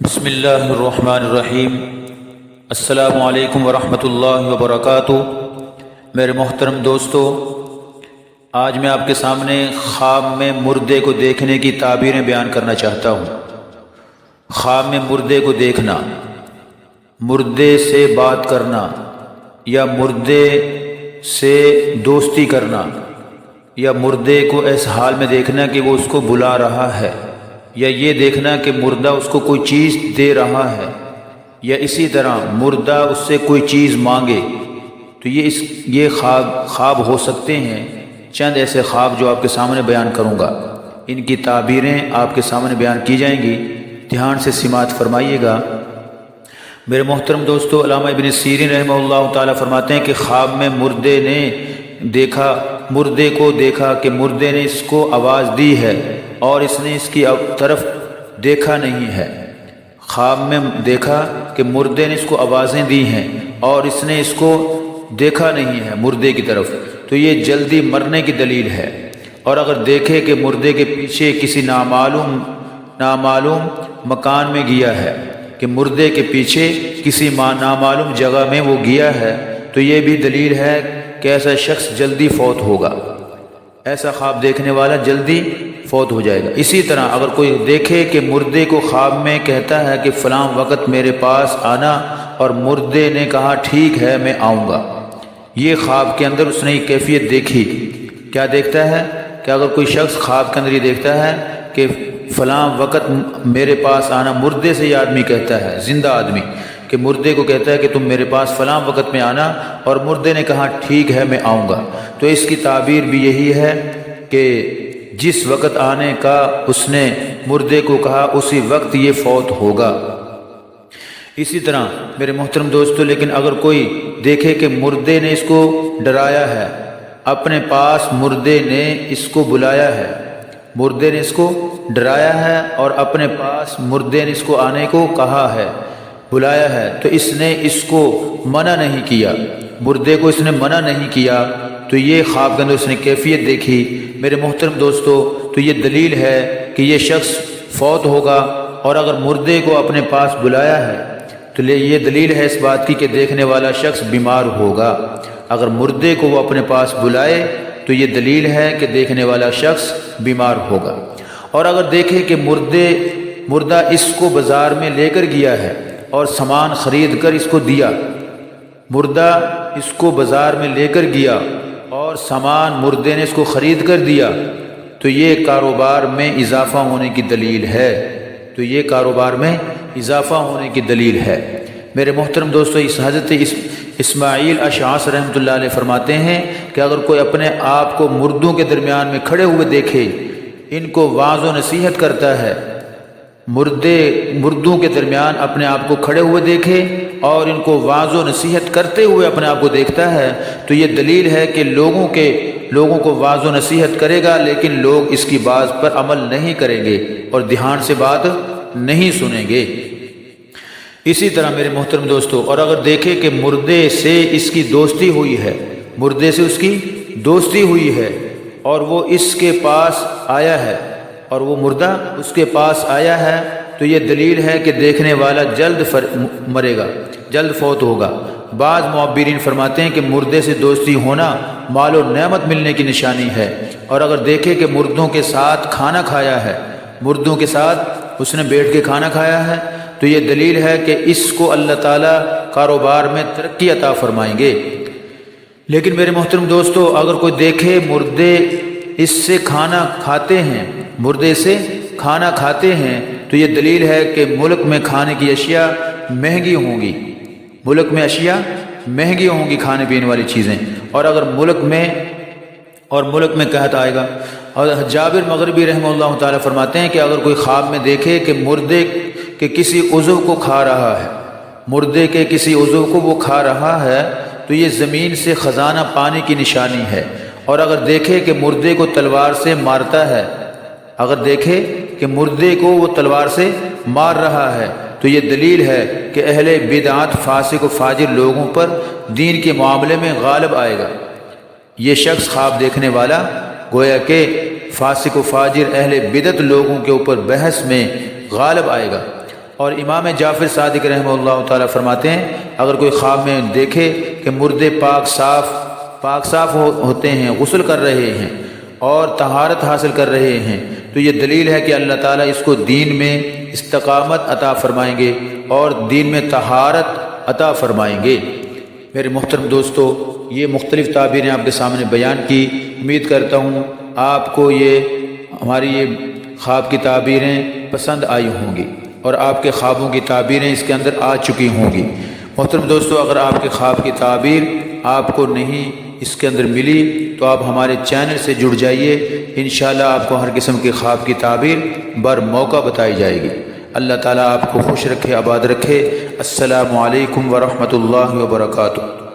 بسم اللہ الرحمن الرحیم۔ السلام علیکم ورحمۃ اللہ وبرکاتہ۔ میرے محترم دوستو، آج میں آپ کے سامنے خواب میں مردے کو دیکھنے کی تعبیریں بیان کرنا چاہتا ہوں۔ خواب میں مردے کو دیکھنا، مردے سے بات کرنا، یا مردے سے دوستی کرنا، یا مردے کو اس حال میں دیکھنا کہ وہ اس کو بلا رہا ہے، یا یہ دیکھنا کہ مردہ اس کو کوئی چیز دے رہا ہے، یا اسی طرح مردہ اس سے کوئی چیز مانگے، تو یہ خواب ہو سکتے ہیں۔ چند ایسے خواب جو آپ کے سامنے بیان کروں گا، ان کی تعبیریں آپ کے سامنے بیان کی جائیں گی، دھیان سے سماعت فرمائیے گا۔ میرے محترم دوستو، علامہ ابن سیرین رحمہ اللہ تعالیٰ فرماتے ہیں کہ خواب میں مردے کو دیکھا کہ مردے نے اس کو آواز دی ہے اور اس نے اس کی طرف دیکھا نہیں ہے۔ خواب میں دیکھا کہ مردے نے اس کو آوازیں دی ہیں اور اس نے اس کو دیکھا نہیں ہے مردے کی طرف، تو یہ جلدی مرنے کی دلیل ہے۔ اور اگر دیکھے کہ مردے کے پیچھے کسی نامعلوم مکان میں گیا ہے، کہ مردے کے پیچھے کسی نامعلوم جگہ میں وہ گیا ہے، تو یہ بھی دلیل ہے کہ ایسا شخص جلدی فوت ہوگا، ایسا خواب دیکھنے والا جلدی فوت ہو جائے گا۔ اسی طرح اگر کوئی دیکھے کہ مردے کو خواب میں کہتا ہے کہ فلاں وقت میرے پاس آنا، اور مردے نے کہا ٹھیک ہے میں آؤں گا، یہ خواب کے اندر اس نے یہ کیفیت دیکھی۔ کیا دیکھتا ہے کہ اگر کوئی شخص خواب کے اندر یہ دیکھتا ہے کہ فلاں وقت میرے پاس آنا، مردے سے یہ آدمی کہتا ہے، زندہ آدمی، کہ مردے کو کہتا ہے کہ تم میرے پاس فلاں وقت میں آنا، اور مردے نے کہا ٹھیک ہے میں آؤں گا، تو اس کی تعبیر بھی یہی ہے کہ جس وقت آنے کا اس نے مردے کو کہا اسی وقت یہ فوت ہوگا۔ اسی طرح میرے محترم دوستو، لیکن اگر کوئی دیکھے کہ مردے نے اس کو ڈرایا ہے، اپنے پاس مردے نے اس کو بلایا ہے، مردے نے اس کو ڈرایا ہے اور اپنے پاس مردے نے اس کو آنے کو کہا ہے، بلایا ہے، تو اس نے اس کو منع نہیں کیا، مردے کو اس نے منع نہیں کیا، تو یہ خواب کے اندر اس نے کیفیت دیکھی۔ میرے محترم دوستو، تو یہ دلیل ہے کہ یہ شخص فوت ہوگا، اور اگر مردے کو اپنے پاس بلایا ہے تو یہ دلیل ہے اس بات کی کہ دیکھنے والا شخص بیمار ہوگا۔ اگر مردے کو وہ اپنے پاس بلائے تو یہ دلیل ہے کہ دیکھنے والا شخص بیمار ہوگا۔ اور اگر دیکھے کہ مردہ اس کو بازار میں لے کر گیا ہے اور سامان خرید کر اس کو دیا، مردہ اس کو بازار میں لے کر گیا اور سامان مردے نے اس کو خرید کر دیا، تو یہ کاروبار میں اضافہ ہونے کی دلیل ہے، تو یہ کاروبار میں اضافہ ہونے کی دلیل ہے۔ میرے محترم دوستو، اس حضرت اسماعیل اشعث رحمۃ اللہ علیہ فرماتے ہیں کہ اگر کوئی اپنے آپ کو مردوں کے درمیان میں کھڑے ہوئے دیکھے، ان کو واعظ و نصیحت کرتا ہے، مردوں کے درمیان اپنے آپ کو کھڑے ہوئے دیکھے اور ان کو واعظ و نصیحت کرتے ہوئے اپنے آپ کو دیکھتا ہے، تو یہ دلیل ہے کہ لوگوں کو واعظ و نصیحت کرے گا، لیکن لوگ اس کی بات پر عمل نہیں کریں گے اور دھیان سے بات نہیں سنیں گے۔ اسی طرح میرے محترم دوستو، اور اگر دیکھے کہ مردے سے اس کی دوستی ہوئی ہے، مردے سے اس کی دوستی ہوئی ہے اور وہ اس کے پاس آیا ہے، اور وہ مردہ اس کے پاس آیا ہے، تو یہ دلیل ہے کہ دیکھنے والا جلد مرے گا، جلد فوت ہوگا۔ بعض معبرین فرماتے ہیں کہ مردے سے دوستی ہونا مال و نعمت ملنے کی نشانی ہے، اور اگر دیکھے کہ مردوں کے ساتھ کھانا کھایا ہے، مردوں کے ساتھ اس نے بیٹھ کے کھانا کھایا ہے، تو یہ دلیل ہے کہ اس کو اللہ تعالیٰ کاروبار میں ترقی عطا فرمائیں گے۔ لیکن میرے محترم دوستو، اگر کوئی دیکھے مردے اس سے کھانا کھاتے ہیں، مردے سے کھانا کھاتے ہیں، تو یہ دلیل ہے کہ ملک میں کھانے کی اشیاء مہنگی ہوں گی، ملک میں اشیاء مہنگی ہوں گی، کھانے پینے والی چیزیں، اور اگر ملک میں قحط آئے گا۔ اور جابر مغربی رحمہ اللہ تعالیٰ فرماتے ہیں کہ اگر کوئی خواب میں دیکھے کہ مردے کے کسی عضو کو کھا رہا ہے، مردے کے کسی عضو کو وہ کھا رہا ہے، تو یہ زمین سے خزانہ پانی کی نشانی ہے۔ اور اگر دیکھے کہ مردے کو تلوار سے مارتا ہے، اگر دیکھے کہ مردے کو وہ تلوار سے مار رہا ہے، تو یہ دلیل ہے کہ اہل بدعت، فاسق و فاجر لوگوں پر دین کے معاملے میں غالب آئے گا۔ یہ شخص خواب دیکھنے والا گویا کہ فاسق و فاجر اہل بدعت لوگوں کے اوپر بحث میں غالب آئے گا۔ اور امام جعفر صادق رحمہ اللہ تعالیٰ فرماتے ہیں اگر کوئی خواب میں دیکھے کہ مردے پاک صاف ہوتے ہیں، غسل کر رہے ہیں اور طہارت حاصل کر رہے ہیں، تو یہ دلیل ہے کہ اللہ تعالیٰ اس کو دین میں استقامت عطا فرمائیں گے اور دین میں طہارت عطا فرمائیں گے۔ میرے محترم دوستو، یہ مختلف تعبیریں آپ کے سامنے بیان کی، امید کرتا ہوں آپ کو ہماری یہ خواب کی تعبیریں پسند آئی ہوں گی اور آپ کے خوابوں کی تعبیریں اس کے اندر آ چکی ہوں گی۔ محترم دوستو، اگر آپ کے خواب کی تعبیر آپ کو نہیں اس کے اندر ملی تو آپ ہمارے چینل سے جڑ جائیے، انشاءاللہ آپ کو ہر قسم کے خواب کی تعبیر بر موقع بتائی جائے گی۔ اللہ تعالیٰ آپ کو خوش رکھے، آباد رکھے۔ السلام علیکم ورحمۃ اللہ وبرکاتہ۔